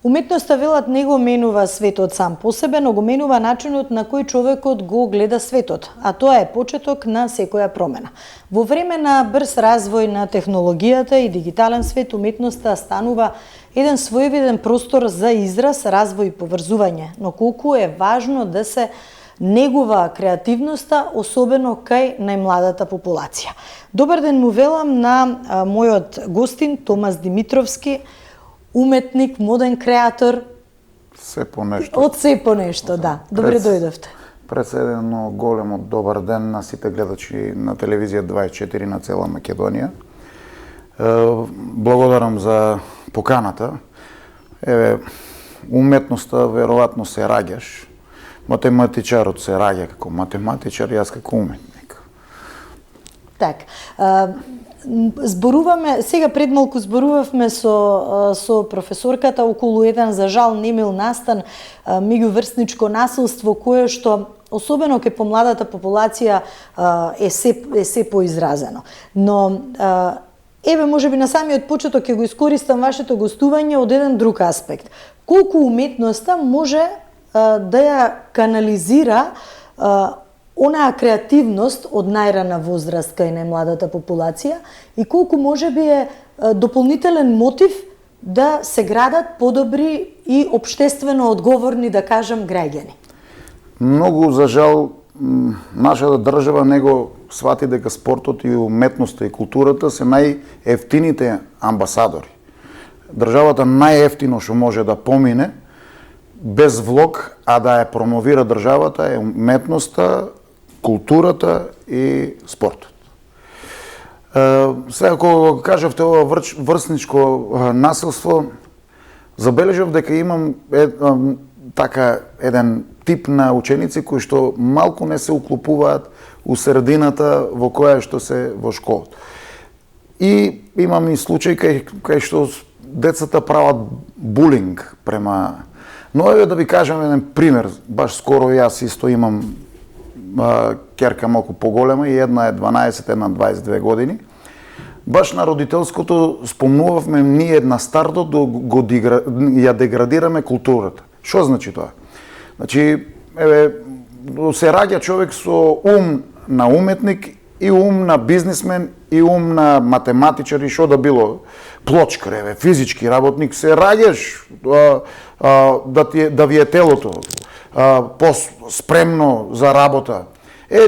Уметноста, велат, не го менува светот сам по себе, но го менува начинот на кој човекот го гледа светот, а тоа е почеток на секоја промена. Во време на брз развој на технологијата и дигитален свет, уметноста станува еден своевиден простор за израз, развој и поврзување, но колку е важно да се негува креативноста, особено кај најмладата популација. Добар ден му велам на мојот гостин Томас Димитровски, уметник, моден креатор. Се по нешто. Од се по нешто, да. Добре дојдовте. Пред се едно големо добар ден на сите гледачи на телевизија 24 на цела Македонија. Благодарам за поканата. Еве, уметноста веројатно се раѓаш. Математичарот се раѓа како математичар, јас како уметник. Так. Зборуваме, сега пред малку зборувавме со професорката околу еден, за жал, немил настан меѓуврсничко насилство, кое што особено кај помладата популација е се поизразено. Но еве, можеби на самиот почеток ќе го искористам вашето гостување од еден друг аспект. Колку уметноста може да ја канализира онаа креативност од најрана возраст кај најмладата популација и колку можеби е дополнителен мотив да се градат подобри и општествено одговорни, да кажам, граѓани? Многу, за жал, нашата држава не го свати дека спортот и уметноста и културата се најефтините амбасадори. Државата најефтино што може да помине без влог, а да ја промовира државата е уметноста, културата и спортот. Сега, кога кажавте ова врсничко насилство, забележав дека имам еден тип на ученици кои што малку не се уклопуваат у средината во која што се во школата. И имам и случај кај што децата прават булинг према. Но еве да ви кажам еден пример. Баш скоро јас исто имам керка малку поголема и една е 12, една 22 години. Баш на родителското спомнувавме ние на старто да ја деградираме културата. Што значи тоа? Значи, еве, се раѓа човек со ум на уметник и ум на бизнисмен и ум на математичар и што да било, плочкар, еве, физички работник, се раѓаш да ви е телото спремно за работа.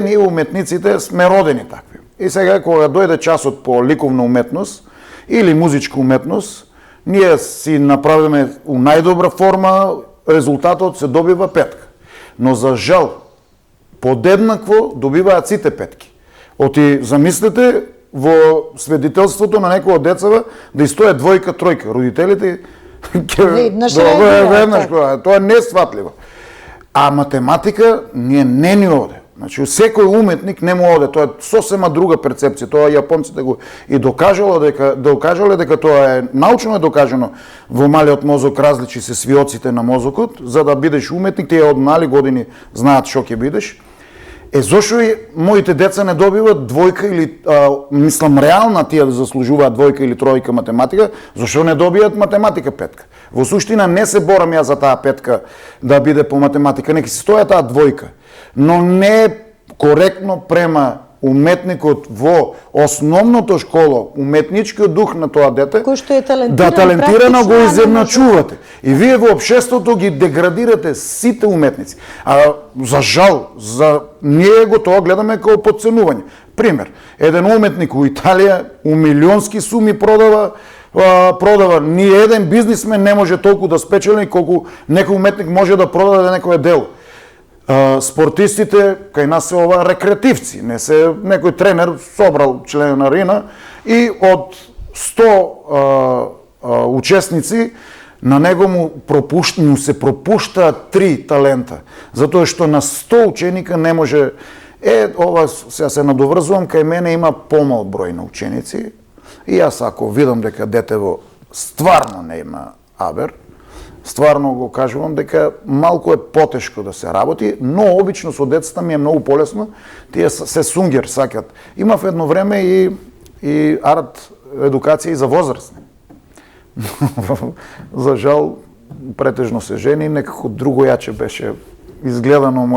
Ние уметниците сме родени такви. И сега кога дојде часот по ликовна уметност или музичка уметност, ние си направиме у најдобра форма, резултатот се добива петка. Но за жал, подеднакво добиваат сите петки. Оти замислете во свидетелството на некој од децава да истоја двојка, тројка. Родителите веднаш тоа е несватливо. А математика не ни оде. Значи, секој уметник не му оде, тоа е сосема друга перцепција. Тоа јапонците го и докажале дека тоа е научно докажано. Во малиот мозок различи се свиоците на мозокот, за да бидеш уметник, тие од мали години знаат што ќе бидеш. Зошто моите деца не добиваат двојка или мислам реална тие да заслужуваат двојка или тројка математика, зошто не добијат математика петка? Во суштина не се борам ја за таа петка да биде по математика, нека си стоја таа двојка. Но не е коректно према уметникот во основното школо, уметничкиот дух на тоа дете, кој што е талентирано го изедначувате. И вие во општеството ги деградирате сите уметници. А за жал, ние го тоа гледаме како потценување. Пример, еден уметник у Италија у милионски суми продава, ни еден бизнисмен не може толку да спечели колку некој уметник може да продаде некое дело. Спортистите кај нас се ова рекреативци, не се некој тренер собрал членарина и од 100 учесници на него му се пропушта 3 талента, затоа што на 100 ученика не може. Ова сега се надоврзувам, кај мене има помал број на ученици и јас ако видам дека детево стварно не има абер, стварно го кажувам дека малку е потешко да се работи, но обично со децата ми е многу полесно, тие се сунгер сакат. Имав едно време и арт едукација и за возрастни. За жал, претежно се жени, некако друго јаче беше изгледано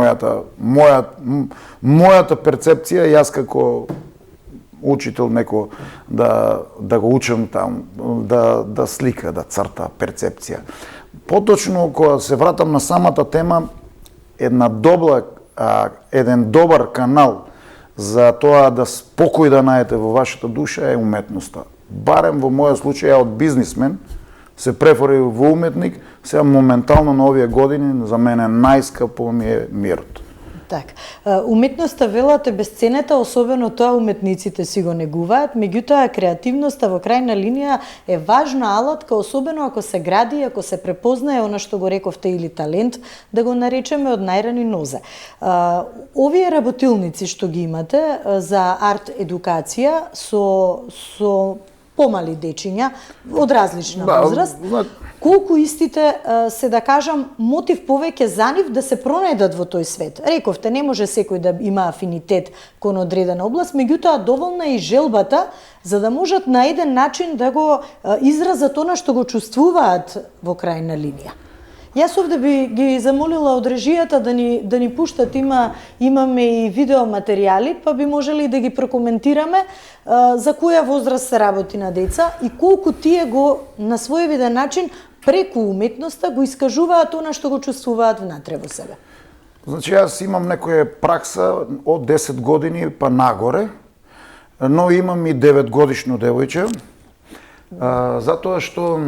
мојата перцепција, јас како учител неко да го учам там, да слика, да црта перцепција. Поточно, кога се вратам на самата тема, еден добар канал за тоа да спокој да најдете во вашата душа е уметноста. Барем во мојот случај, ја од бизнисмен се префорив во уметник, сега моментално на овие години за мене најскапо ми е мирот. Так, уметноста велат е бесценета, особено тоа уметниците си го негуваат, меѓутоа креативноста во крајна линија е важна алатка, особено ако се гради, ако се препознае она што го рековте или талент, да го наречеме од најрани нозе. Овие работилници што ги имате за арт едукација со помали дечиња од различна возраст, колку истите се, да кажам, мотив повеќе за нив да се пронајдат во тој свет. Рековте, не може секој да има афинитет кон одредена област, меѓутоа доволна е и желбата за да можат на еден начин да го изразат она што го чувствуваат во крајна линија. Јас овде би ги замолила од режијата да ни пуштат, имаме и видеоматеријали, па би можели да ги прокоментираме за која возраст се работи на деца и колку тие го на свој виден начин преку уметноста го искажуваат она што го чувствуваат внатре во себе. Значи, јас имам некоја пракса од 10 години па нагоре, но имам и 9 годишно девојче, затоа што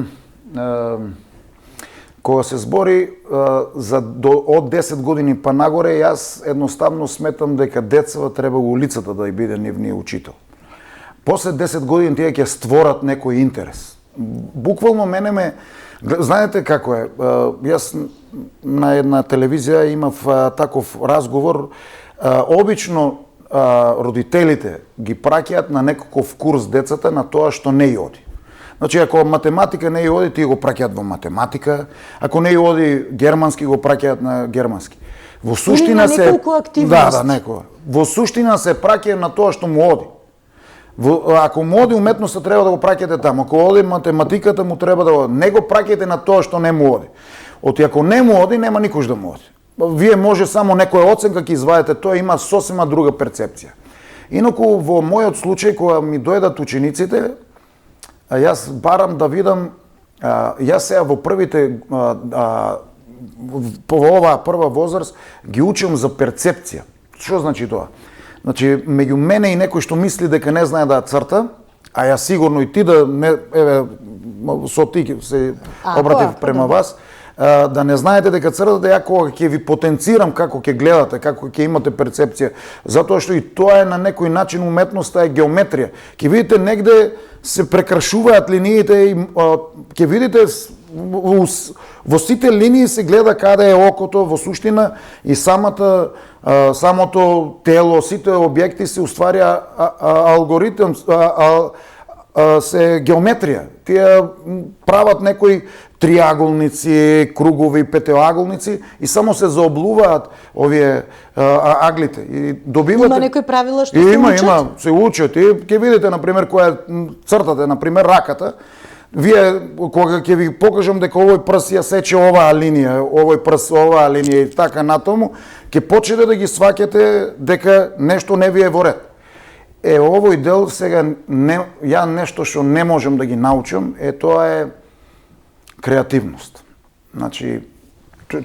кога се збори од 10 години па нагоре, јас едноставно сметам дека децата треба во улицата да биде нивниот учител. После 10 години тие ќе створат некој интерес. Буквално мене знаете како е, јас на една телевизија имав таков разговор, обично родителите ги праќаат на некаков курс децата на тоа што не ја оди. Значи, ако математика не ја оди, тие го праќаат во математика, ако не ја оди германски, го праќаат на германски. Во суштина се неколку активност. некоја. Во суштина се праќа на тоа што му оди. Ако му оди уметноста, треба да го праќате таму. Ако оди математиката, му треба да го... Не го праќате на тоа што не му оди. Ако не му оди, нема никош да му оди. Вие може само некоја оценка ќе извадите, тоа има сосема друга перцепција. Инаку во мојот случај, кога ми дојдат учениците, јас барам да видам, јас сега во првите, по оваа прва возраст, ги учам за перцепција. Што значи тоа? Значи, меѓу мене и некој што мисли дека не знае да црта, а ја сигурно и ти да не, со ти се обратив према вас, да не знаете дека цртате, ја кога ќе ви потенцирам како ќе гледате, како ќе имате перцепција, затоа што и тоа е на некој начин уметноста е геометрија. Ќе видите негде се прекршуваат линиите и ќе видите во сите линии се гледа каде е окото во суштина и самото тело, сите објекти се уствари алгоритм, се геометрија. Тие прават некои триаголници, кругови, петеаголници и само се заоблуваат овие аглите. И добивате... Има некои правила што се учат? Има, се учат. И ќе видите, например, која цртате, например, раката, вие, кога ќе ви покажам дека овој прс ја сече оваа линија, овој прс оваа линија и така натаму, ќе почнете да ги сваќате дека нешто не ви е во ред. Овој дел сега, ја нешто што не можам да ги научам, тоа е креативност. Значи,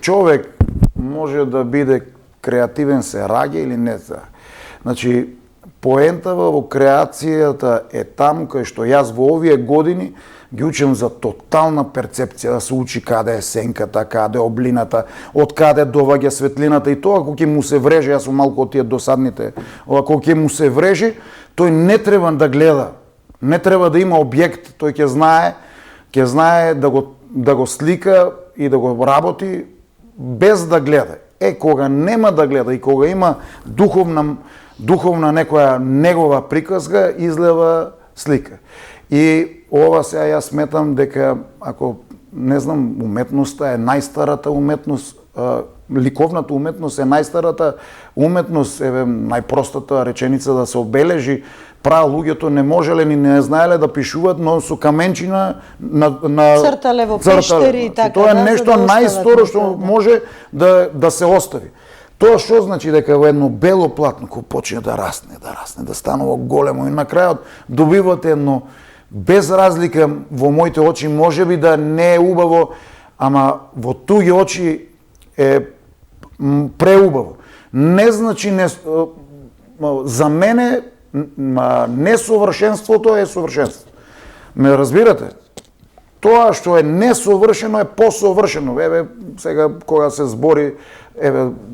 човек може да биде креативен се раѓа или не се. Значи, поентава во креацијата е таму кај што јас во овие години ги учам за тотална перцепција, да се учи каде е сенката, каде е облината, од каде доваѓа светлината и тоа кога ќе му се врежи, јас сум малку од тие досадните, кога ќе му се врежи, тој не треба да гледа, не треба да има објект, тој ќе знае да го слика и да го работи без да гледа. Кога нема да гледа и кога има духовна некоја негова приказка, излева слика. И ова сега јас сметам дека, ако не знам, уметноста е најстарата уметност ликовната уметност е најстарата уметност, еве најпростата реченица да се обележи, луѓето не можеле ни не знаеле да пишуваат, но со каменчина на цртале во пештери и така. Тоа е нешто најсторо што може да се остави. Тоа што значи дека во едно бело платно кој почне да расне, да станува големо и на крајот добивате едно без разлика во моите очи можеби да не е убаво, ама во туѓи очи е преубаво. Не значи за мене несовршенството е совршенство. Ме разбирате? Тоа што е несовршено е посовршено. Еве сега кога се збори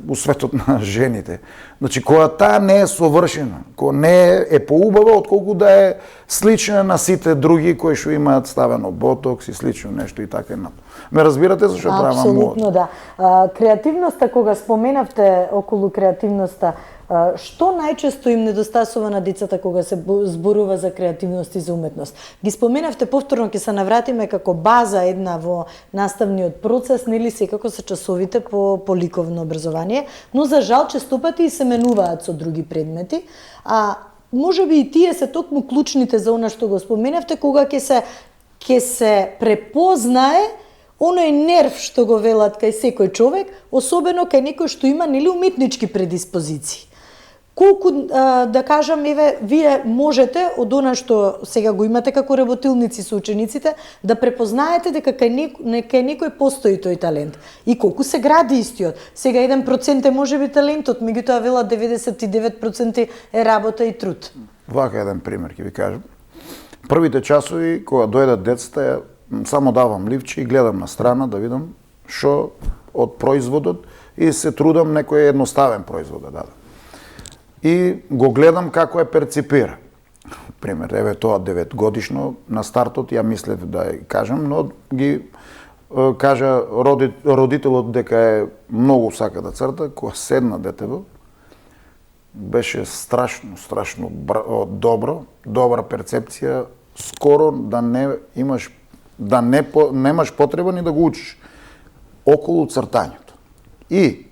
у светот на жените. Значи кога таа не е совршена, кога не е поубава отколку да е слична на сите други кои што имаат ставено ботокс и слично нешто и така на. Ме разбирате зашто правам мод? Апсолутно да. Креативноста, кога споменавте околу креативноста, што најчесто им недостасува на децата кога се зборува за креативност и за уметност? Ги споменавте повторно, ќе се навратиме како база една во наставниот процес, нели секако се часовите по ликовно образование, но за жал честопати и се менуваат со други предмети, а можеби и тие се токму клучните за она што го споменавте, кога ќе се препознае оној нерв што го велат кај секој човек, особено кај некој што има нели уметнички предиспозиции. Колку, да кажам, еве, вие можете од она што сега го имате како работилници со учениците, да препознаете дека кај некој постои тој талент. И колку се гради истиот. Сега 1% е можеби талентот, меѓутоа велат 99% е работа и труд. Вака еден пример ќе ви кажам. Првите часови, кога дојдат децата, само давам ливче и гледам на страна да видам што од производот и се трудам некој едноставен производ да дадам. И го гледам како е перципира. Пример, еве тоа 9 годишно, на стартот ја мислев да ја кажам, но ги кажа родителот дека е многу сака да црта, кога седна детето, беше страшно добра перцепција, скоро да не имаш немаш потреба ни да го учиш околу цртањето. И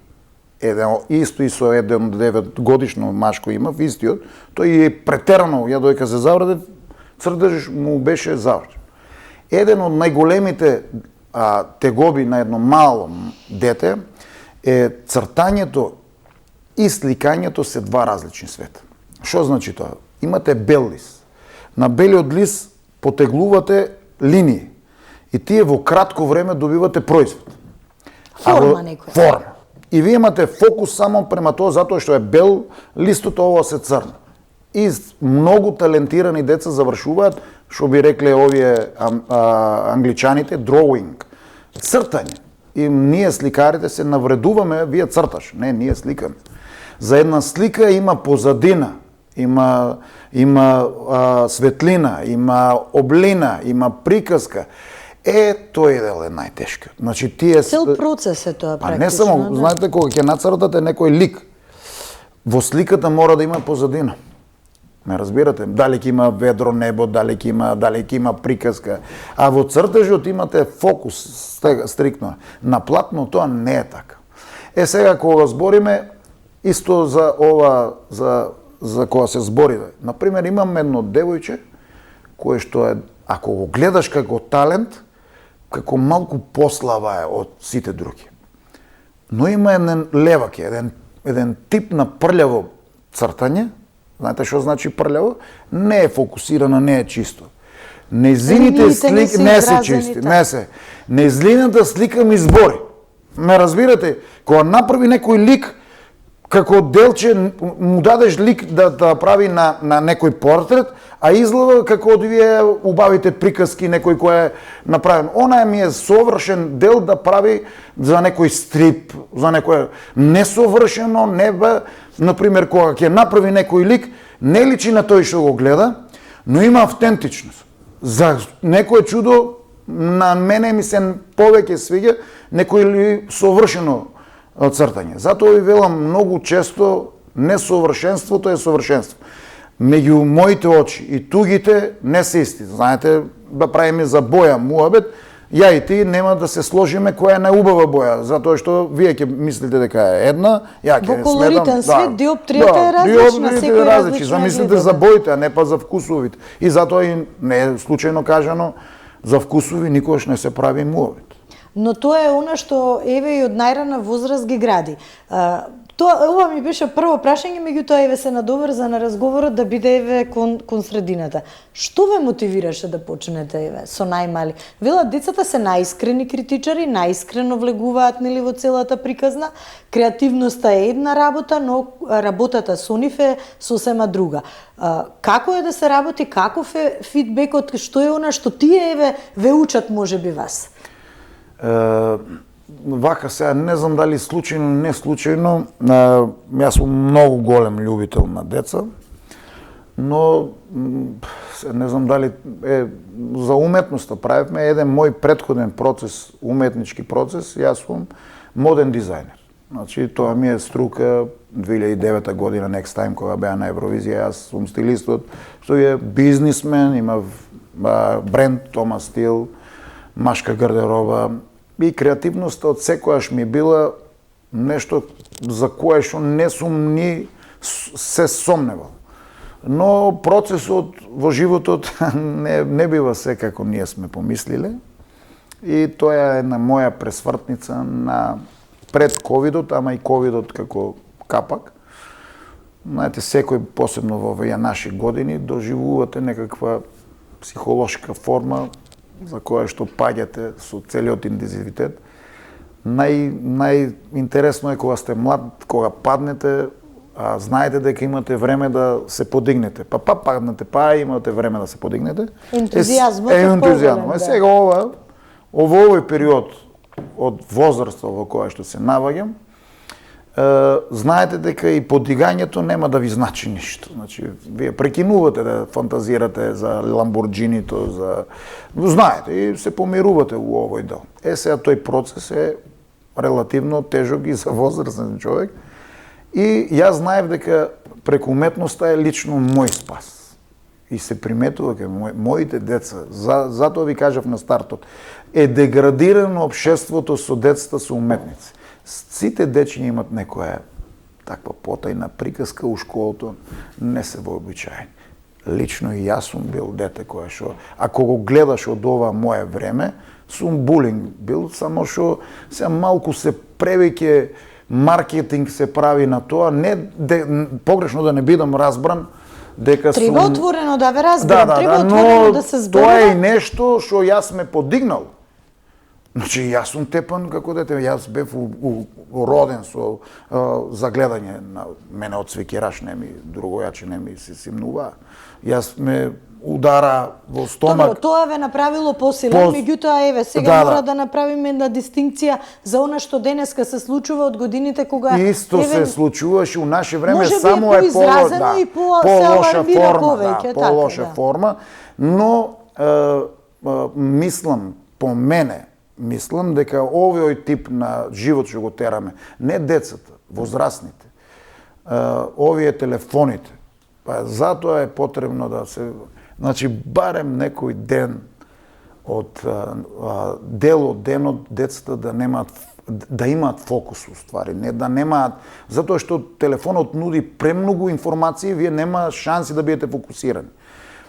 исто и со еден 9 годишно машко имав, истиот, тој е претерано, ја дојка се завраде, цртежиш му беше завршен. Еден од најголемите тегоби на едно мало дете е цртањето и сликањето се два различни света. Што значи тоа? Имате бел лист. На белиот лист потеглувате линии и тие во кратко време добивате производ. Форма некоја. Форма. И вие имате фокус само према тоа затоа што е бел листот, ова се црна. И многу талентирани деца завршуваат, што би рекле овие англичаните, drawing, цртање. И ние сликарите се навредуваме, вие црташ, не, ние сликаме. За една слика има позадина, има светлина, има облина, има приказка. Тој дел е најтешко. Значи тие цел процес е тоа практично. А не само, знаете кога ќе нацртате некој лик, во сликата мора да има позадина. Ме разбирате? Дали ќе има ведро небо, дали ќе има приказка, а во цртежот имате фокус стриктно. На платно тоа не е така. Сега кога збориме исто за ова за кога се збори. Например, имам едно девојче кое што е, ако го гледаш како талент, како малку послава е од сите други. Но има еден левак, еден тип на прљаво цртање. Знаете што значи прљаво? Не е фокусирано, не е чисто. Нејзините слики не се чисти, не се. Нејзината слика ми збори. Ме разбирате? Кога направи некој лик, како делче му дадеш лик да прави на некој портрет, а изгледа како од вие убавите приказки некој кој е направен. Она ми е совршен дел да прави за некој стрип, за некој несовршено, например, кога ќе направи некој лик, не личи на тој што го гледа, но има автентичност. За некој чудо, на мене ми се повеќе свиѓа некој совршено цртање. Затоа ви велам многу често несовршенството е совршенство. Меѓу моите очи и тугите не се исти. Знаете, да правиме за боја муабет, Ја и ти нема да се сложиме која е најубава боја, затоа што вие ќе мислите дека е една, ја ќе Во колоритен свет диоптријата е различна, секој е различно. Замислите за боите, а не па за вкусовите. И затоа и не е случајно кажано, за вкусови никогаш не се прави муавет. Но тоа е она што еве и од најрана возраст ги гради. Ова ми беше прво прашање, меѓутоа еве се надоврза на разговорот да биде еве кон средината. Што ве мотивираше да почнете еве со најмали? Велат децата се најискрени критичари, најискрено влегуваат нели во целата приказна. Креативноста е една работа, но работата со нив е сосема друга. Како е да се работи, каков е фидбекот, што е она што тие еве ве учат можеби вас? Вака сега, не знам дали случајно, не случајно, јас сум многу голем љубител на деца, но не знам дали е за уметноста правевме еден мој претходен процес, уметнички процес, јас сум моден дизајнер. Значи, тоа ми е струка 2009 година, Next Time, кога беа на Евровизија, јас сум стилистот, што е бизнисмен, има бренд Тома Стил, машка гардероба, и креативноста од секојаш ми била нешто за кое што не сум ни се сомневал. Но процесот во животот не бива се како ние сме помислиле. И тоа е една моја пресвртница на пред ковидот, ама и ковидот како капак. Знаете, секој, посебно во овие наши години, доживувате некаква психолошка форма за која што паѓате со целиот интензивитет. Најинтересно е кога сте млад, кога паднете, знаете дека имате време да се подигнете. Па паднете, имате време да се подигнете. Ентузијазмот е ентузијазмот. Сега овој период од возраста во која што се наваѓам, знаете дека и подигањето нема да ви значи ништо. Значи, вие прекинувате да фантазирате за Ламборџинито, знаете и се помирувате во овој дел. Сега тој процес е релативно тежок и за возрастен човек. И јас знаев дека преку уметноста е лично мој спас. И се приметува дека моите деца, затоа ви кажав на стартот, е деградирано општеството со децата со уметници. Сите дечиња имат некоја таква потајна приказка у школото, не се вообичаени. Лично и јас сум бил дете кое што, ако го гледаш од ова мое време, сум булинг бил, само што се малку се превеќе маркетинг се прави на тоа, погрешно да не бидам разбран, дека сум... Треба отворено да ве разберам, треба отворено да се зборува. Тоа е нешто што јас ме подигнал. Значи, јас сум тепан како дете, јас бев роден со загледање на мене од свекераш, другојаче не ми се симнува. Јас ме удара во стомак. Добро, тоа ве направило посилен, меѓутоа еве сега мора да направиме една дистинкција за она што денеска се случува од годините кога исто се случуваше у наше време, може само е по-лоша форма, но мислам по мене, мислам дека овој тип на живот што го тераме, не децата, возрастните, овие телефоните, па затоа е потребно да се, значи барем некој ден од дел од денот децата да имаат фокус уствари, не да немаат, затоа што телефонот нуди премногу информации, вие нема шанси да бидете фокусирани.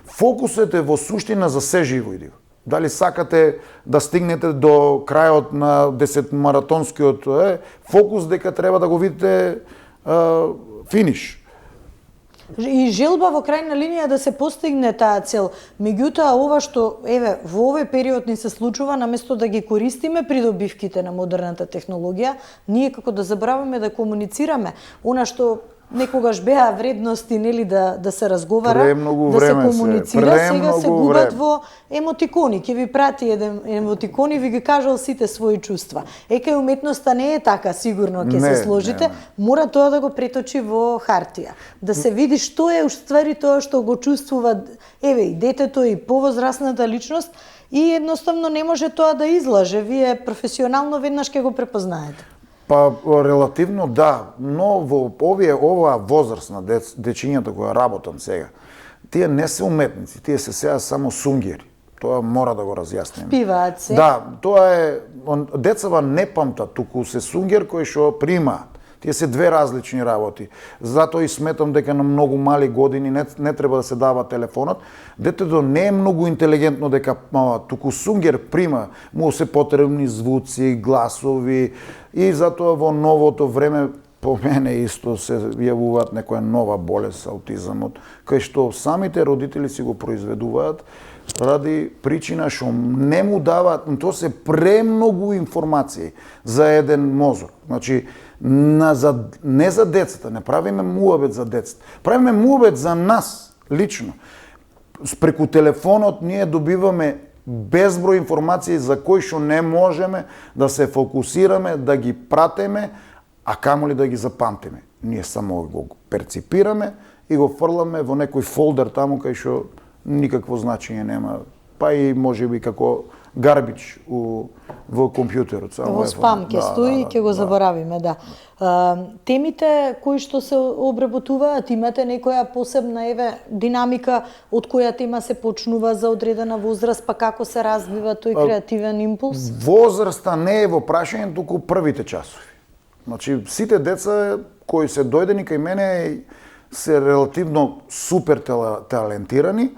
Фокусот е во суштина за се живо и диво. Дали сакате да стигнете до крајот на 10-маратонскиот фокус, дека треба да го видите финиш. И желба во крајна линија да се постигне таа цел. Меѓутоа, ова што еве во овој период ни се случува, наместо да ги користиме придобивките на модерната технологија, ние како да забраваме да комуницираме она што некогаш беа вредности, нели, да се разговара, да се комуницира, сега се губат во емотикони. Ќе ви прати еден емотикон и ви ги кажал сите своји чувства. Кај уметноста не е така, сигурно ќе се сложите, мора тоа да го преточи во хартија. Да се види што е уствари тоа што го чувствува, еве, и детето и повозрасната личност, и едноставно не може тоа да излаже. Вие професионално веднаш ќе го препознаете. Па релативно да, но во оваа возраст на дечињата која работам сега, тие не се уметници, тие се сега само сунгери. Тоа мора да го разјасниме. Пиваат се. Да, тоа е децава не памтат, туку се сунгер кои што примаат. Тие се две различни работи. Затоа и сметам дека на многу мали години не треба да се дава телефонот. Детето не е многу интелигентно дека туку сунгер прима, му се потребни звуци, гласови и затоа во новото време по мене исто се јавуваат некоја нова болест, аутизамот, кај што самите родители си го произведуваат ради причина што не му даваат, тоа се премногу информации за еден мозок. Значи, не за децата, не правиме муабет за децата. Правиме муабет за нас, лично. Преку телефонот ние добиваме безброј информации за кои што не можеме да се фокусираме, да ги пратеме, а камоли да ги запамтиме. Ние само го перципираме и го фрламе во некој фолдер таму кај што никакво значење нема. Па и можеби како гарбич во компјутерот. Во спам ќе стои и ќе го заборавиме, да. Темите кои што се обработуваат, имате некоја посебна динамика од која тема се почнува за одредена возраст, па како се развива тој креативен импулс? Возраста не е во прашање, туку првите часови. Значи, сите деца кои се дојдени кај мене се релативно супер талентирани,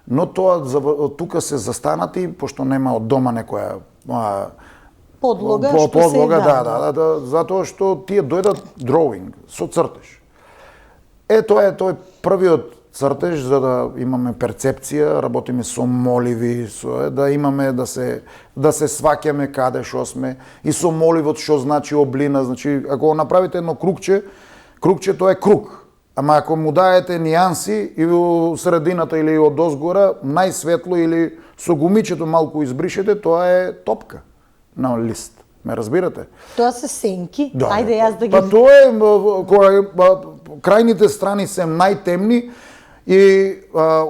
но тоа тука се застанати, пошто нема од дома некоја подлога, да, затоа што тие дојдат drawing, со цртеж. Тоа е првиот цртеж за да имаме перцепција, работиме со моливи, да имаме да се сваќаме каде што сме и со моливот што значи облина, значи ако направите едно кругчето е круг. Ама ако му даете нијанси и во средината или од озгора, најсветло или со гумичето малку избришете, тоа е топка на лист. Ме разбирате? Тоа се сенки. Да, Ајде јас да ги... Па тоа е крајните страни се најтемни и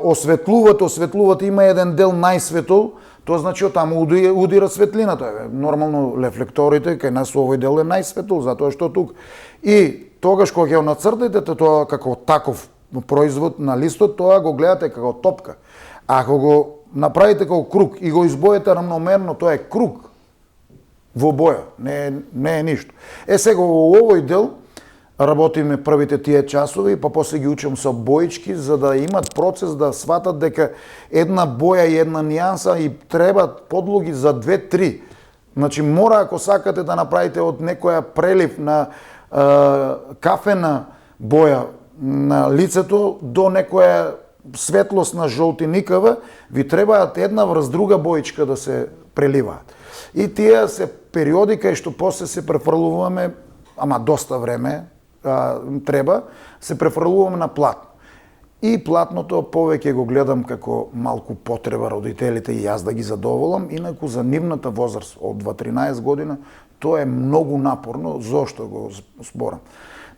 осветлуват, има еден дел најсветол, тоа значи таму удира светлината. Нормално рефлекторите кај нас овој дел е најсветол, затоа што тук. И тогаш кога ќе го нацртите тоа како таков производ на листот, тоа го гледате како топка. А ако го направите како круг и го избоите рамномерно, тоа е круг во боја, не е ништо. Сега во овој дел работиме првите тие часови, па после ги учам со боички, за да имат процес да сватат дека една боја и една нијанса и требат подлоги за 2-3. Значи мора, ако сакате да направите од некоја прелив на кафена боја на лицето до некоја светлост на жолтиникава, ви требаат една врз друга боичка да се преливаат. И тие се периоди кај што после се префрлуваме, ама доста време треба, се префрлуваме на платно. И платното повеќе го гледам како малку потреба родителите и јас да ги задоволам, инаку за нивната возраст од 2-13 година, тоа е многу напорно. Зошто го зборам?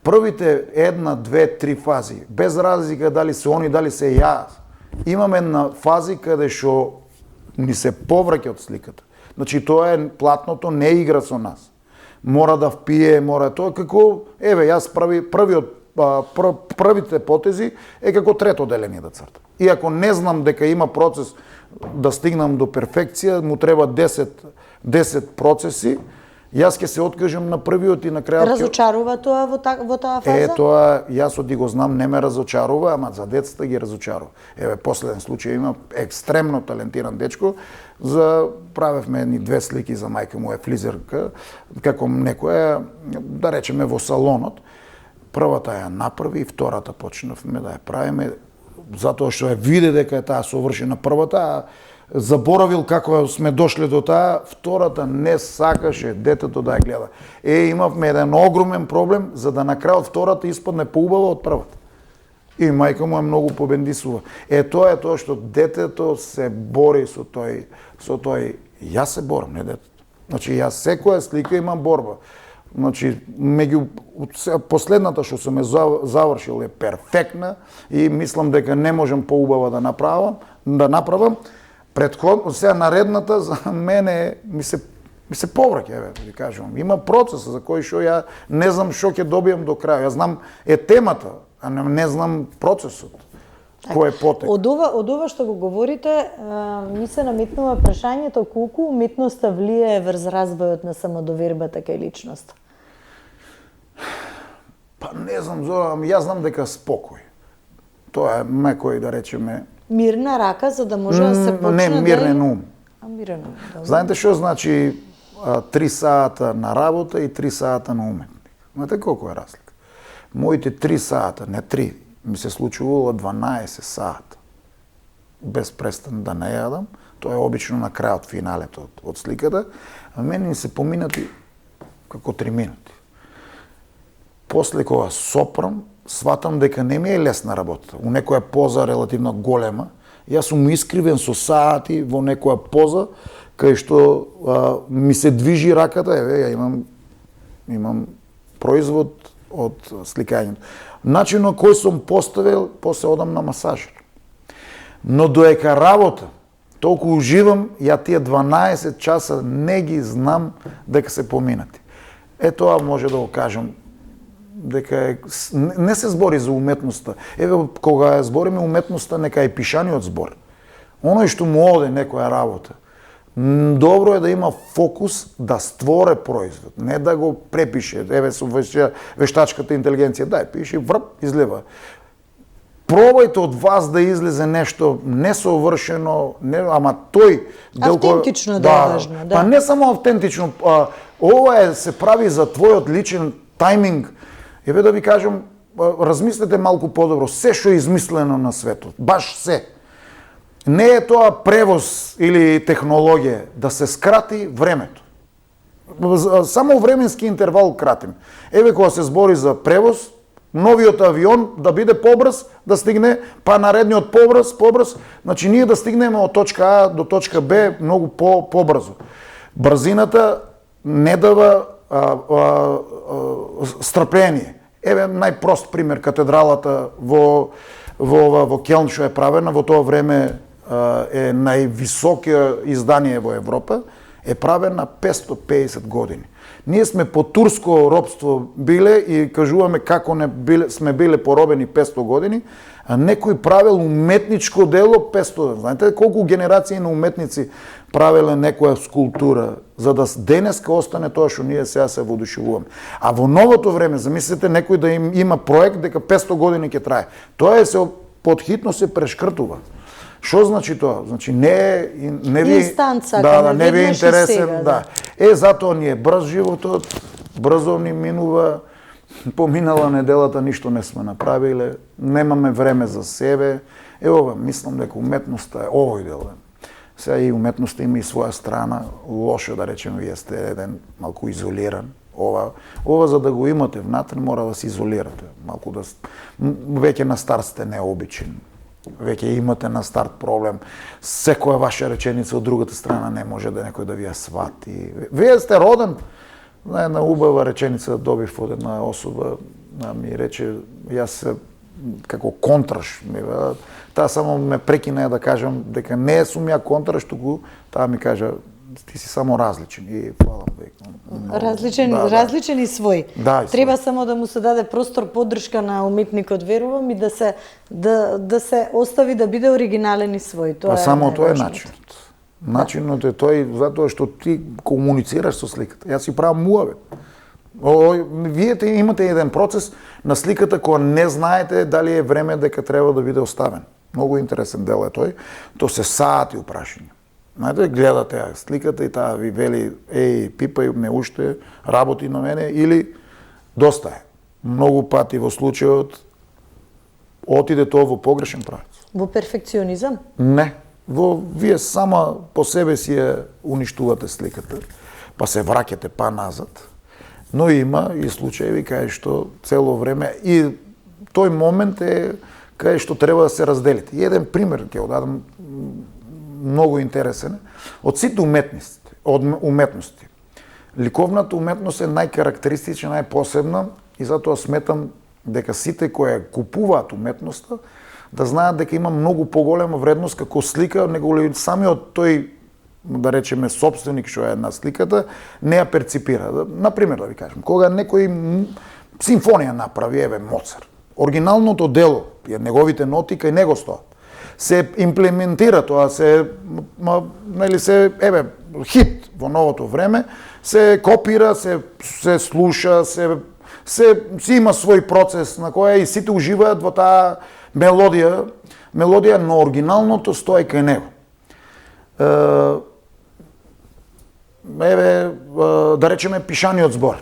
Првите 1, 2, 3 фази, без разлика дали се они, дали се јас, имаме една фази каде што ни се повраќа од сликата. Значи тоа е платното, не игра со нас. Мора да впие, мора тоа како, јас првите потези е како трето деление да цртам. И ако не знам дека има процес да стигнам до перфекција, му треба 10 процеси, јас ќе се откажам на првиот и на крајот. Разочарува тоа во таа фаза? Тоа јас од го знам, не ме разочарува, ама за децата ги разочарува. Последен случај има екстремно талентиран дечко, правевме едни 2 слики за мајка му флизерка, како некоја, да речеме во салонот. Првата ја направи и втората почнавме да ја правиме, затоа што ја виде дека е таа совршена првата, а заборавил како сме дошле до таа, втората не сакаше детето да ја гледа. Имавме еден огромен проблем, за да на крајот втората испадне поубава од првата. И мајка му многу побендисува. Тоа е тоа што детето се бори со тој. Јас се борам, не детето. Значи, јас секоја слика имам борба. Значи, последната што сум завршил е перфектна и мислам дека не можам поубава да направам. Сега наредната за мене ми се повраќа, да ви кажам. Има процес за кој што ја не знам што ќе добијам до крај. Јас знам темата, а не знам процесот. кој е потек. Од ова што го говорите, ми се наметнува прашањето колку уметноста влијае врз развојот на самодовербата кај личноста. Па не знам, Зора, јас знам дека спокој. Тоа е мекој, да речеме... Мирна рака, за да може да се почне Не, мирен ум. Мирен ум, да. Знаете што значи 3 сата на работа и 3 сата на уметник? Знаете колку е разлика? Моите 3 сата, не 3, ми се случувало 12 сата. Без престан да не јадам. Тоа е обично на крајот, финалето од сликата. А мене ми се поминати како 3 минути. После кога сопрам, сватам дека не ми е лесна работа. У некоја поза релативно голема, јас сум искривен со сати во некоја поза, кај што ми се движи раката, ја имам производ од сликањето. Начинот кој сум поставил, после одам на масажер. Но доека работа, толку уживам, ја тие 12 часа не ги знам дека се поминати. Тоа може да го кажам, дека не се збори за уметноста. Кога збориме уметноста, нека е пишаниот збор. Оној што му оде некоја работа, добро е да има фокус да створи производ, не да го препише. Со вештачката интелигенција, дај, пиши, врп, излева. Пробајте од вас да излезе нешто несовршено, ама тој... Автентично да е важно, да. Па не само автентично, ова се прави за твојот личен тајминг. Да ви кажам, размислете малку подобро, се што е измислено на светот, баш се. Не е тоа превоз или технологија, да се скрати времето. Само временски интервал кратим. Кога се збори за превоз, новиот авион да биде побрз, да стигне, па наредниот побрз, значи ние да стигнеме од точка А до точка Б многу побрзо. Брзината не дава страпление. Најпрост пример, катедралата во Келн што е правена, во тоа време е највисокиот издание во Европа, е правена 550 години. Ние сме по турско робство биле и кажуваме како сме биле поробени 500 години, а некој правил уметничко дело 500. Знаете колку генерации на уметници правеле некоја скулптура, за да денеска остане тоа што ние сега се воодушевуваме. А во новото време, замислете некој да има проект дека 500 години ќе трае. Тоа се подхитно се прешкртува. Што значи тоа? Значи не ви не ви е интересен, да. Затоа ни е брз животот, брзо ни минува, поминала неделата ништо не сме направиле, немаме време за себе. Мислам дека уметноста е овој дел. Сега и уметноста има и своја страна, лошо да речеме, вие сте еден малку изолиран. Ова за да го имате внатре мора да се изолирате. Малку да веќе на старт сте необичен. Веќе имате на старт проблем. Секоја ваша реченица од другата страна не може да некој да ви ја свати. Вие сте роден. Една убава реченица добив од една особа, ми рече, јас како контраш, таа само ме прекина да кажам дека не сум ја контраш, туку таа ми кажа ти си само различен и фалам век. Различен и свој. Да, треба само да му се даде простор, поддршка на уметникот, верувам, и да се остави да биде оригинален и свој. Тоа само тоа е начинот. Начинот е тој затоа што ти комуницираш со сликата. Јас си правам муавет. Вие имате еден процес на сликата која не знаете дали е време дека треба да биде оставен. Многу интересен дел е тој. Тоа се сати упрашања. Знаете, гледате сликата и таа ви вели, пипај ме уште, работи на мене, или доста е. Многу пати во случајот отиде тоа во погрешен правец. Во перфекционизам? Не. Вие сама по себе си ја уништувате сликата, па се враќате па назад. Но има и случаи кај што цело време и тој момент е кај што треба да се разделите. И еден пример ќе го дадам многу интересен од сите уметности. Ликовната уметност е најкарактеристична, најпосебна и затоа сметам дека сите кои купуваат уметноста да знаат дека има многу поголема вредност како слика, него самиот тој, да речеме, собственик што е на сликата, не ја перципира. Например, да ви кажем, кога некој симфонија направи, Моцарт, оригиналното дело, неговите ноти кај него стоат. Се имплементира тоа, хит во новото време, се копира, се слуша, си има свој процес на која и сите уживаат во таа мелодија, но оригиналното стои кај него. Да речеме пишаниот збор,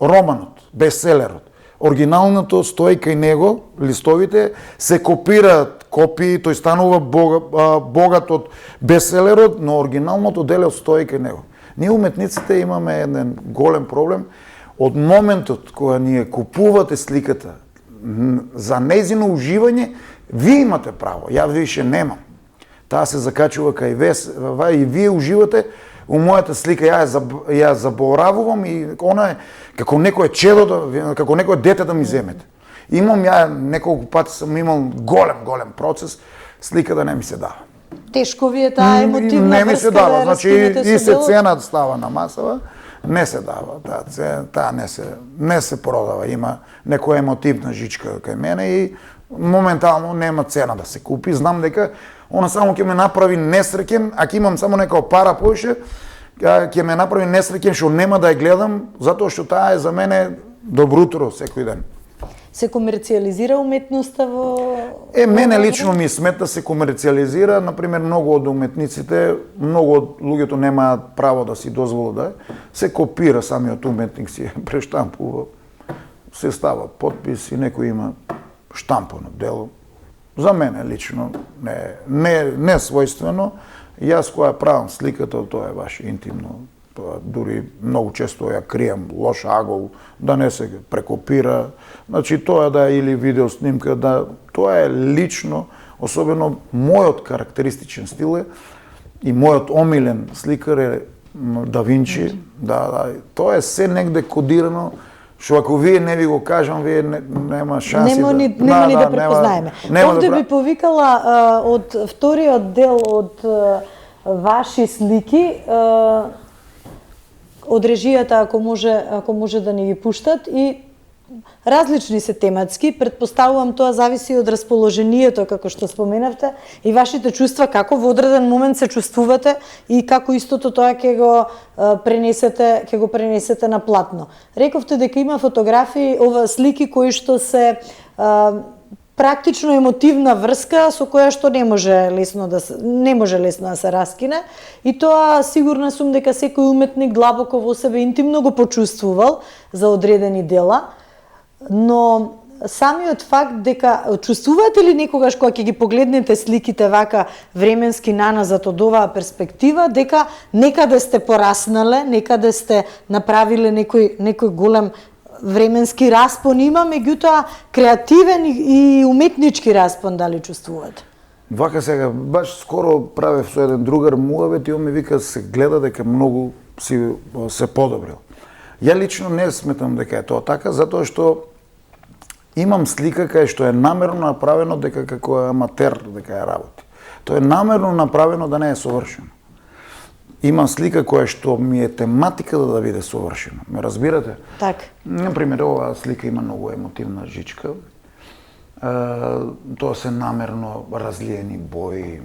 романот, бестселерот. Оригиналното стои кај него, листовите се копираат копии, тој станува богат од бестселерот, но оригиналното дело стои кај него. Ние уметниците имаме еден голем проблем. Од моментот кога ние купувате сликата за нејзино уживање, вие имате право, ја више немам. Таа се закачува кај и вие уживате у мојата слика, ја заборавувам и она е како некој чедо, како некој дете да ми земете. Имам ја неколку пати сум имал голем процес, сликата не ми се дава. Тешко ви е таа емотивна врска. Не ми се дава, значи и се цена става на масава, не се дава, таа не се продава, има некоја емотивна жичка кај мене и моментално нема цена да се купи. Знам дека она само ќе ме направи несреќен, ако имам само некоја пара поише, ќе ме направи несреќен што нема да ја гледам, затоа што таа е за мене добро утро секој ден. Се комерцијализира уметноста во... Мене лично ми смета се комерцијализира, например, многу од уметниците, многу од луѓето немаат право да си дозволат се копира, самиот уметник си прештампува, се става потпис и некој има штампано дело. За мене лично не својствено. Јас која правам сликата, тоа е баш интимно. Дури многу често ја крием лош агол, да не се прекопира. Значи тоа да е или видео снимка, тоа е лично, особено мојот карактеристичен стил е и мојот омилен сликар е Да Винчи. Тоа е се негде кодирано, што ако вие не ви го кажам, вие нема шанси нема ни да препознаеме. Овде би повикала од вториот дел од ваши слики, од режијата, ако може да ни ги пуштат, и различни се тематски, претпоставувам тоа зависи од расположението, како што споменавте, и вашите чувства, како во одреден момент се чувствувате и како истото тоа ќе го пренесете на платно. Рековте дека има фотографии, слики кои што се практично емотивна врска со која што не може лесно да се раскине, и тоа сигурна сум дека секој уметник длабоко во себе интимно го почувствувал за одредени дела, но самиот факт дека чувствувате ли некогаш кога ќе ги погледнете сликите вака временски наназад од оваа перспектива, дека некаде сте пораснале, некаде сте направиле некој голем временски распон има, меѓутоа креативен и уметнички распон дали чувствувате? Вака сега, баш скоро правев со еден другар муавет и он ми вика се гледа дека многу се подобрил. Ја лично не сметам дека е тоа така, затоа што имам слика кај што е намерно направено дека како аматер дека ја работи. Тоа е намерно направено да не е совршено. Имам слика која што ми е тематика да биде совршено. Ме разбирате? Така. Например, оваа слика има многу емотивна жичка. Тоа се намерно разлиени бои.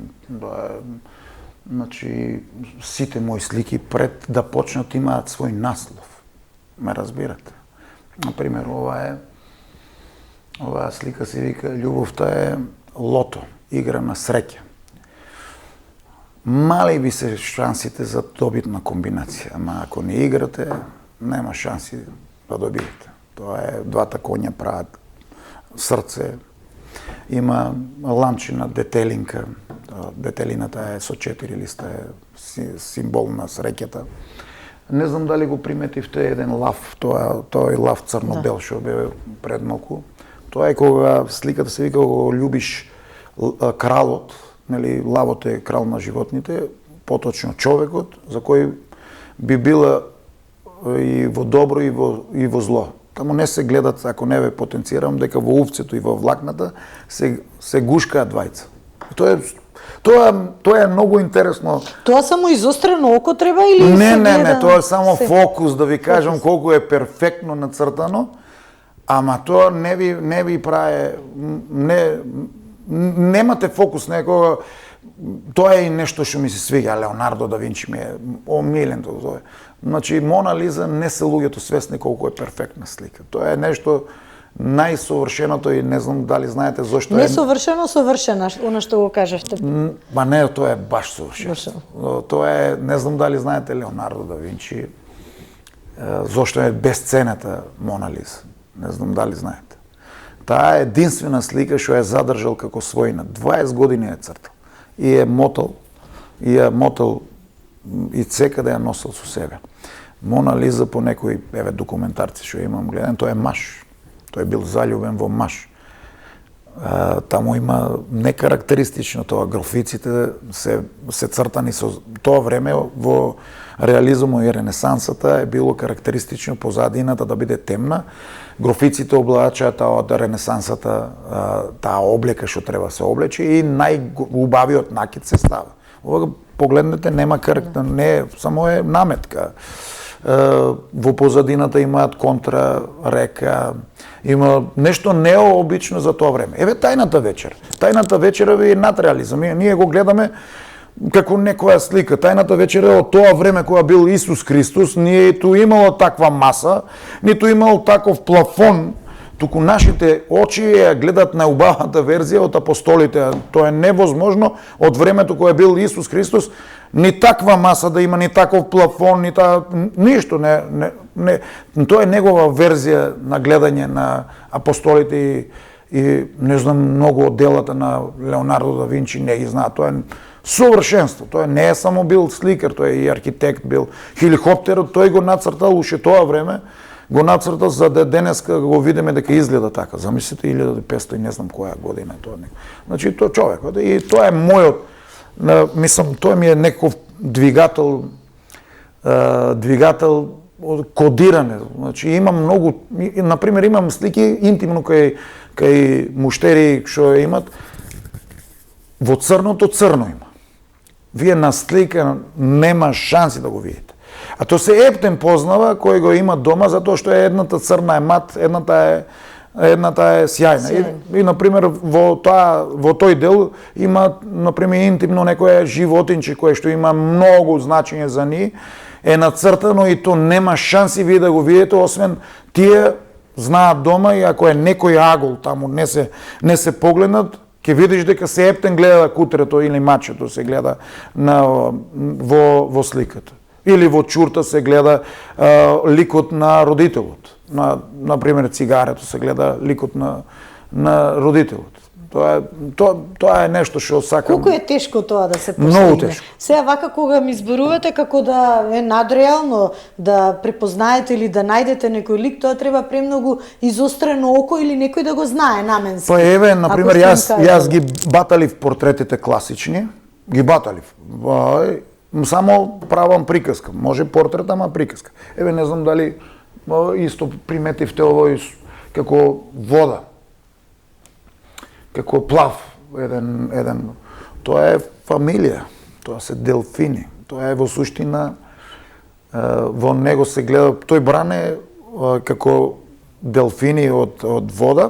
Значи, сите мои слики пред да почнат имаат свој наслов. Ме разбирате? Например, оваа слика се вика "Љубовта е лото, игра на среќа". Мали би се шансите за добитна комбинација, ама ако не играте, нема шанси да добиете. Тоа е двата коња прават срце. Има ламчина детелинка. Детелината е со 4 листа, е символ на среќата. Не знам дали го приметивте еден лав, тој лав црно-бел што бе пред малку. Тоа е кога сликата се вика кога љубиш кралот, нели, лавот е крал на животните, поточно човекот, за кој би била и во добро и во зло. Таму не се гледат, ако не ве потенцирам, дека во овцето и во влакната се гушкаат двајца. Тоа е многу интересно. Тоа само изострено око треба или Не, тоа е само фокус, да ви кажам колку е перфектно нацртано. ама тоа не ви прави, немате фокус некога. Тоа е и нешто што ми се свиѓа. Леонардо да Винчи ми е омилен тоа. Значи, Мона Лиза не се луѓето свесни колку е перфектна слика. Тоа е нешто најсовршеното и не знам дали знаете зошто е... Несовршено, совршена, она што го кажавте. Па не, тоа е баш совршено. Тоа е, не знам дали знаете Леонардо да Винчи, зошто е безцената Мона Лиза. Не знам дали знаете. Таа е единствена слика што е задржал како својна. 20 години е цртал. И ја мотал и секаде ја носил со себе. Мона Лиза по некои документарци што имам гледан, тоа е маж. Тој бил заљубен во маж. Таму има некарактеристично тоа, графиците се цртани со тоа време во реализмот и ренесансата е било карактеристично позадината да биде темна. Графиците облачаат од ренесансата таа облека што треба се облече и најубавиот накид се става. Ова погледнете нема карактер, не само е наметка. Во позадината имаат контра, река, има нешто необично за тоа време. Еве тајната вечер. Тајната вечера ви е надреализам. Ние го гледаме како некоја слика. Тајната вечера е од тоа време кога бил Исус Христос, ниту имало таква маса, ниту имало таков плафон, туку нашите очи ја гледат најубавата верзија од апостолите. Тоа е невозможно од времето кога бил Исус Христос, ни таква маса да има, ни таков плафон, ни ништо не. Тоа е негова верзија на гледање на апостолите и не знам многу од делата на Леонардо да Винчи не ги знаат. Тоа е совршенство. Тоа не е само бил сликар, тој е и архитект бил. Хеликоптерот тој го нацртал уште тоа време, го нацртал за да денеска го видиме дека изгледа така. Замислите 1500 и не знам која година е тоа. Значи тоа човек и тоа е мојот, мислам, тоа ми е некој двигател кодиране. Значи имам многу, например имам слики интимно кај муштери што имат во црното црно има. Вие на слика нема шанси да го видите. А тоа се Ептен познава кој го има дома затоа што едната црна е мат, едната е сјајна. И например во тој дел има например интимно некоја животинче кое што има многу значење за нив, е нацртано и то нема шанси вие да го видите освен тие знаат дома и ако е некој агол таму не се погледнат, ќе видиш дека се Ептен гледа кутрето или мачето се гледа во сликата. Или во чурта се гледа ликот на родителот. Например, цигарето се гледа ликот на родителот. Тоа е нешто што сакам. Колку е тешко тоа да се постигне? Многу тешко. Сега вака кога ми зборувате како да е надреално да препознаете или да најдете некој лик, тоа треба премногу изострено око или некој да го знае наменски. Па еве, например, јас ги баталив портретите класични, ги баталив. Само правам приказка. Може портрет, ама приказка. Еве, не знам дали исто приметивте овој како вода. Како плав, еден. Тоа е фамилија, тоа се делфини. Тоа е во суштина, во него се гледа, тој бран е како делфини од вода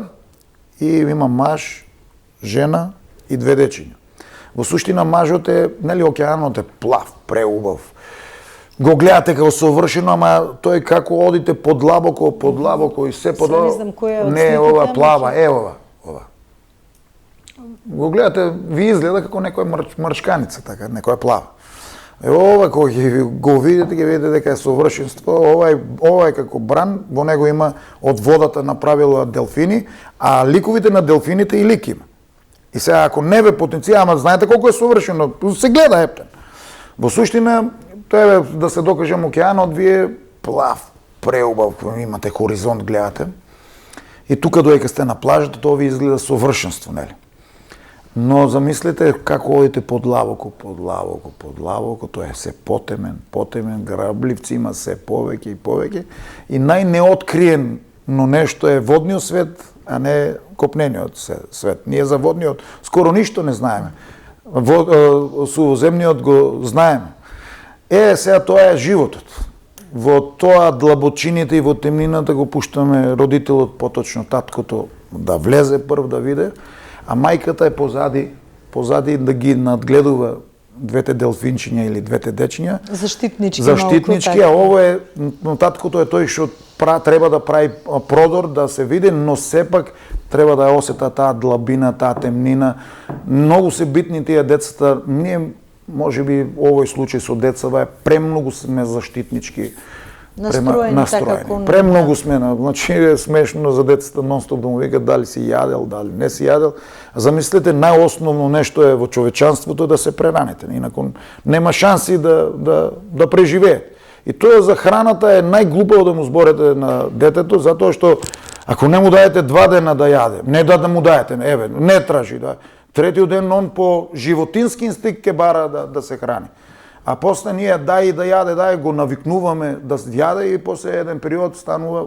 и има маж, жена и две дечиња. Во суштина мажот е, нели, океанот е плав, преубав. Го гледате како совршено, ама тој како одите подлабоко и се подлабоко. Не, ова плава, ова. Го гледате, ви изгледа како некоја мрчканица, така, некоја плава. Ова, кога го видите, ќе видите дека е совршенство. Ова е како бран, во него има од водата направила делфини, а ликовите на делфините и лик има. И сега, ако не ве потенција, ама знаете колку е совршено, се гледа Ептен. Во суштина, тоа е да се докажем океанот, вие плав, преубав, имате хоризонт, гледате. И тука доека сте на плажата, тоа ви изгледа совршенство, нели? Но замислете како одите подлабоко, тоа е се потемен, грабливци има се повеќе и повеќе. И најнеоткриено нешто е водниот свет, а не копнениот свет. Ние за водниот скоро ништо не знаеме. Сувоземниот го знаеме. Сега тоа е животот. во тоа длабочините и во темнината го пуштаме родителот, поточно таткото, да влезе прв да види, а мајката е позади да ги надгледува двете делфинчиња или двете дечиња. Заштитнички, а ово е, таткото е тој што треба да прави продор, да се види, но сепак треба да ја осета таа длабина, таа темнина. Многу се битни тие децата. Ние, можеби, овој случај со децава е премногу сме заштитнички настроени. Премногу сме, значи е смешно за децата нонстоп да му викат дали си јадел, дали не си јадел. Замислете, најосновно нешто е во човечанството да се прераните, инаку нема шанси да преживеат. И тоа за храната е најглупаво да му зборете на детето, затоа што ако не му даете 2 дена да јаде, не да му даете, еве, не тражи да. Третиот ден он по животински инстинкт ќе бара да се храни. А после ние дај да јаде, го навикнуваме да јаде и после еден период станува.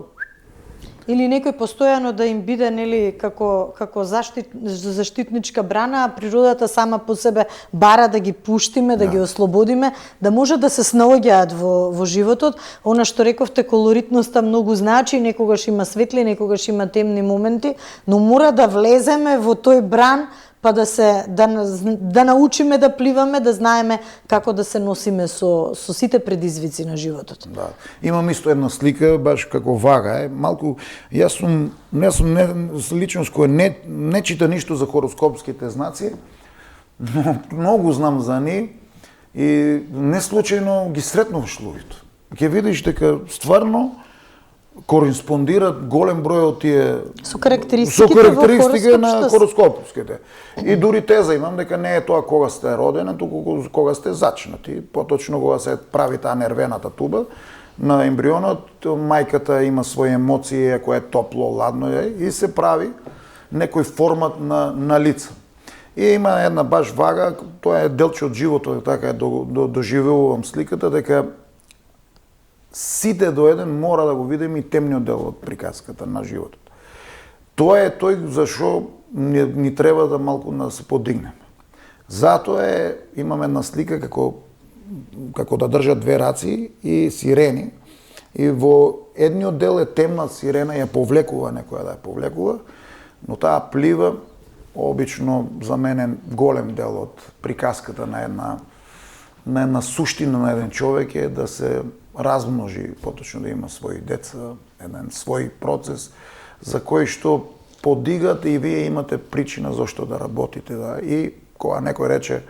Или некој постојано да им биде, нели, како заштитничка брана, а природата сама по себе бара да ги пуштиме, да ги ослободиме, да може да се снаоѓаат во животот. Она што рековте, колоритноста многу значи, некогаш има светли, некогаш има темни моменти, но мора да влеземе во тој бран, па да научиме да пливаме, да знаеме како да се носиме со сите предизвици на животот. Да. Имам исто една слика, баш како вага е. Малку, јас сум личност која не чита ништо за хороскопските знаци, но многу знам за нив и не случајно ги сретнуваш луѓето. Ќе видиш дека стварно кореспондираат голем број од тие со карактеристики на хороскопските. И дури теза имам дека не е тоа кога сте родени, туку кога сте зачнати. Поточно кога се прави таа нервената туба на ембрионот, мајката има своји емоции, ако е топло, ладно и се прави некој формат на лица. И има една баш вага, тоа е делче од животот, така доживувам сликата, дека сите до еден мора да го видиме и темниот дел од приказката на животот. Тоа е тој зашо ни треба да малку да се подигнеме. Затоа имаме една слика како да држат 2 раци и сирени, и во едниот дел е темна сирена, ја повлекува некоја да ја повлекува, но таа плива, обично за мене голем дел од приказката на една суштина на еден човек е да се размножи, поточно да има своји деца, еден свој процес за кој што подигате и вие имате причина зашто да работите. Да. И кога некој рече,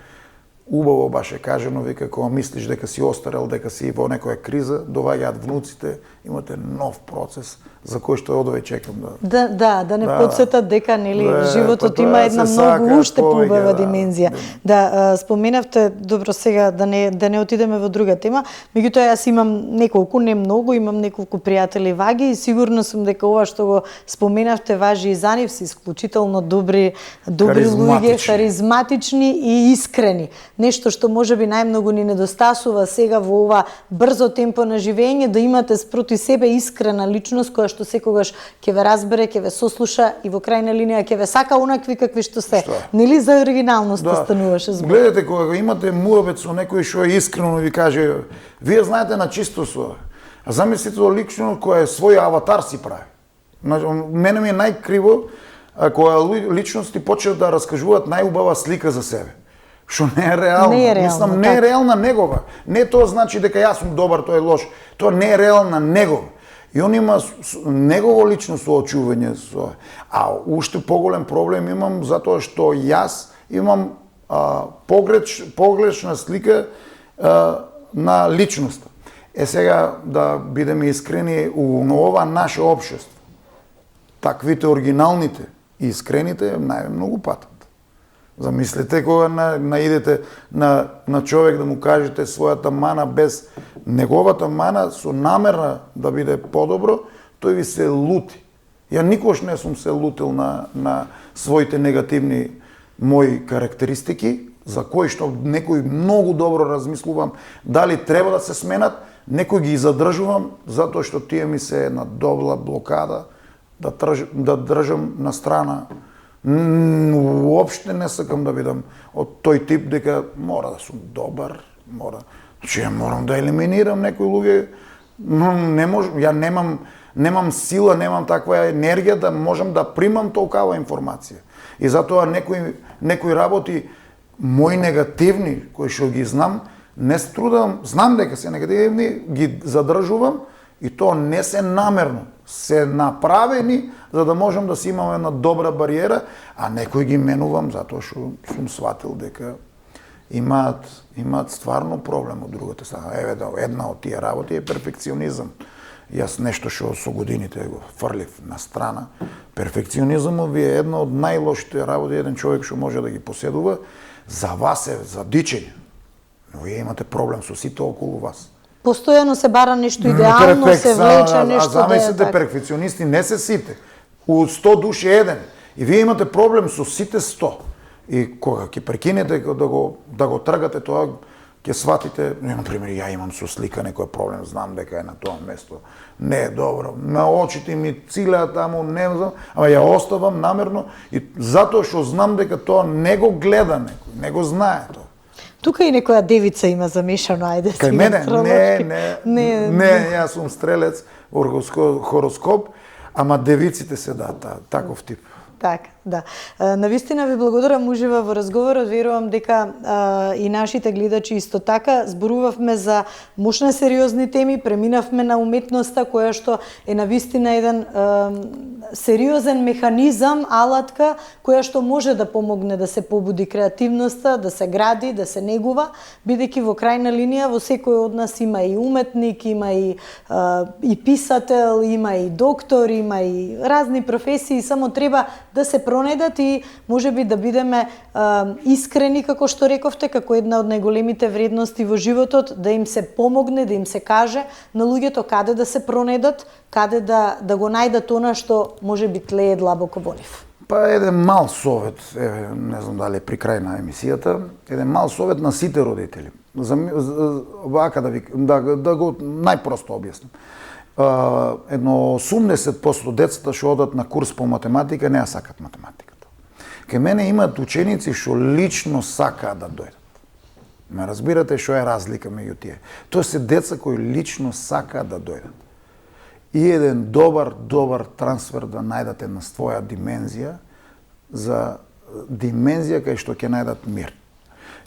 убаво баш е кажено, вика, кога мислиш дека си остарел, дека си во некоја криза, доваѓаат внуците, имате нов процес за кој што одове чекам да не подсетат дека животот има една многу уште поубава димензија. Споменавте, добро сега да не отидеме во друга тема, меѓутоа јас имам неколку, не многу, имам неколку пријатели ваги и сигурно сум дека ова што го споменавте важи и за нив, се исклучително добри луѓе, харизматични и искрени. Нешто што можеби најмногу ни недостасува сега во ова брзо темпо на живење, да имате спроти себе искрена личност која што секогаш ќе ве разбере, ќе ве сослуша и во крајна линија ќе ве сака онакви какви што се. Нели за оригиналност стануваше збор? Гледате, кога имате муабет со некој што е искрено ви каже, вие знаете на чисто со. А замислите лично кој свој аватар си прави. Мене ми е најкриво кога личности почнат да раскажуваат најубава слика за себе. Што не е реална. Мислам, не е реална негова. Не тоа значи дека јас сум добар, тој е лош. Тоа не е реална негова. И он има негово лично соочување со. А уште поголем проблем имам затоа што јас имам погрешна слика на личноста. Сега да бидеме искрени, у ова наше општество, таквите оригиналните и искрените најмногу патат. Замислете кога наидете на човек да му кажете својата мана без неговата мана со намера да биде подобро, тој ви се лути. Ја никош не сум се лутил на своите негативни мои карактеристики, за кои што некои многу добро размислувам дали треба да се сменат, некои ги задржувам затоа што тие ми се една добра блокада да држам на страна. Уопште не сакам да бидам од тој тип дека мора да сум добар, значи ја морам да елиминирам некои луѓе Но не можам, ја немам сила, немам таква енергија да можам да примам толкава информација. И затоа некои работи мои негативни кои што ги знам, не се трудам, знам дека се негативни, ги задржувам и тоа не се намерно, се направени за да можам да си имам една добра бариера, а некои ги менувам затоа што сум сватил дека имаат стварно проблем од другата страна. Еве да, една од тие работи е перфекционизам. Јас нешто што со годините го фрлив на страна. Перфекционизмот ви е една од најлошите работи еден човек што може да ги поседува. За вас е за дичење. Но вие имате проблем со сите околу вас. Постојано се бара нешто идеално, се влече нешто да е замислите, перфекционисти не се сите. У 100 души еден. И вие имате проблем со сите 100. И кога ќе прекинете да го тргате тоа, ќе сватите, например, ја имам со слика некој проблем, знам дека е на тоа место. Не е добро. На очите ми цилеат таму, не знам, ама ја оставам намерно и затоа што знам дека тоа не го гледа некој, не го знае тоа. Тука и некоја девица има замешано, ајде. Кај мене? Не, јас сум стрелец, хороскоп, ама девиците се таков тип. Така, да. Навистина ви благодарам, ужива во разговорот, верувам дека и нашите гледачи исто така. Зборувавме за мощни сериозни теми, преминавме на уметноста која што е навистина еден сериозен механизам, алатка која што може да помогне да се побуди креативноста, да се гради, да се негува, бидејќи во крајна линија во секој од нас има и уметник, има и писател, има и доктор, има и разни професии, само треба да се пронедат и можеби да бидеме искрени, како што рековте, како една од најголемите вредности во животот, да им се помогне, да им се каже на луѓето каде да се пронедат, каде да го најдат она што можеби тлее длабоко во нив. Па еден мал совет, не знам дали при крај на емисијата, еден мал совет на сите родители. Вака да го најпросто објаснам. Едно 80% децата што одат на курс по математика не ја сакат математиката. Кај мене имаат ученици што лично сакаат да дојдат. Ме разбирате што е разлика меѓу тие. Тоа се деца кои лично сакаат да дојдат. И еден добар трансфер да најдат една своја димензија, за димензија кај што ќе најдат мир.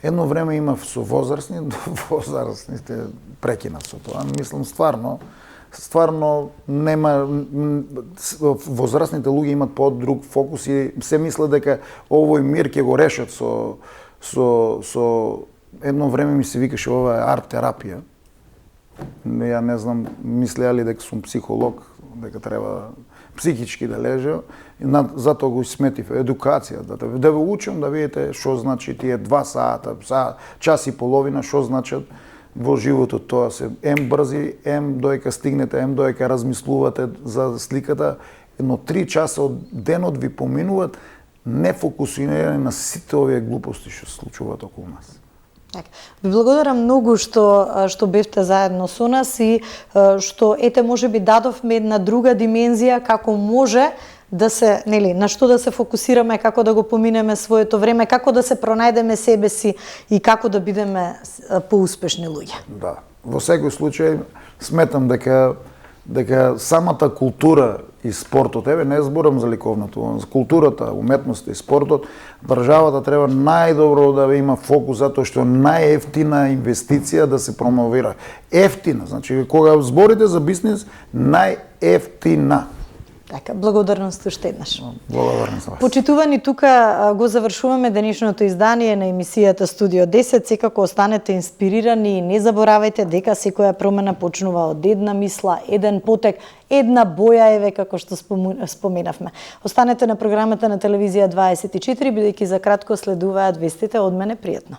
Едно време имав со возрастните прекинат со тоа. Мислам стварно нема, возрастните луѓе имат по-друг фокус и се мислат дека овој мир ќе го решат со едно време ми се викаше ова е арт терапија. Ја не знам, мислеа ли дека сум психолог, дека треба психички да лежа, затоа го сметив едукација, да ве учам да видите што значи тие 2 сата, час и половина, што значат во животот. Тоа се брзи, доека стигнете, доека размислувате за сликата, но 3 часа од денот ви поминуваат не фокусирани на сите овие глупости што се случуваат околу нас. Ви благодарам многу што бевте заедно со нас и што можеби дадовме една друга димензија како може да се, на што да се фокусираме, како да го поминеме своето време, како да се пронајдеме себе си и како да бидеме поуспешни луѓе. Да, во секој случај сметам дека самата култура и спортот, не зборам за ликовното, за културата, уметноста и спортот, државата треба најдобро да има фокус затоа што најефтина инвестиција да се промовира. Ефтина, значи кога зборите за бизнис, најефтина. Така, благодарност уште еднаш. Благодарност за вас. Почитувани, тука го завршуваме денешното издание на емисијата Студио 10. Секако останете инспирирани и не заборавајте дека секоја промена почнува од една мисла, еден потек, една боја, како што споменавме. Останете на програмата на телевизија 24, бидејќи за кратко следуваат вестите од мене. Пријатно.